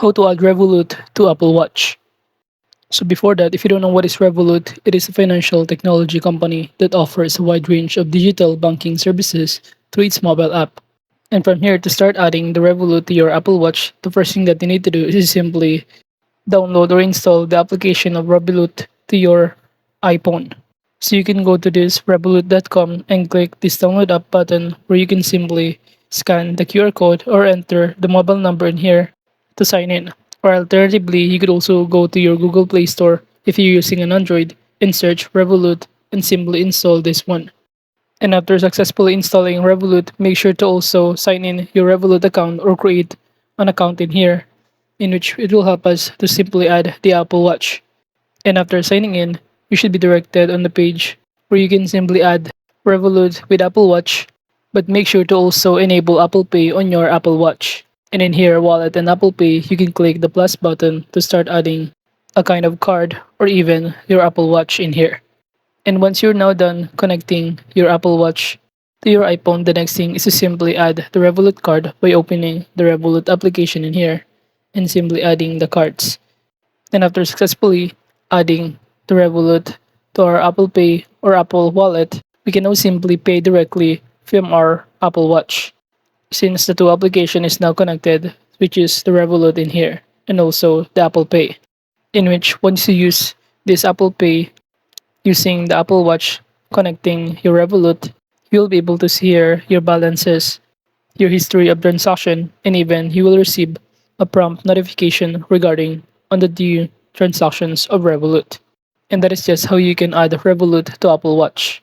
How to add Revolut to Apple Watch. So before that, if you don't know what is Revolut, it is a financial technology company that offers a wide range of digital banking services through its mobile app. And from here, to start adding the Revolut to your Apple Watch, the first thing that you need to do is simply download or install the application of Revolut to your iPhone. So you can go to this revolut.com and click this download app button where you can simply scan the QR code or enter the mobile number in here to sign in. Or alternatively, you could also go to your Google Play Store if you're using an Android and search Revolut and simply install this one. And after successfully installing Revolut, make sure to also sign in your Revolut account or create an account in here, in which it will help us to simply add the Apple Watch. And after signing in, you should be directed on the page where you can simply add Revolut with Apple Watch, but make sure to also enable Apple Pay on your Apple Watch. And in here, Wallet and Apple Pay, you can click the plus button to start adding a kind of card or even your Apple Watch in here. And once you're now done connecting your Apple Watch to your iPhone, the next thing is to simply add the Revolut card by opening the Revolut application in here and simply adding the cards. And after successfully adding the Revolut to our Apple Pay or Apple Wallet, we can now simply pay directly from our Apple Watch. Since the two application is now connected, which is the Revolut in here and also the Apple Pay, in which once you use this Apple Pay using the Apple Watch connecting your Revolut, you'll be able to see here your balances, your history of transaction, and even you will receive a prompt notification regarding on the due transactions of Revolut. And that is just how you can add Revolut to Apple Watch.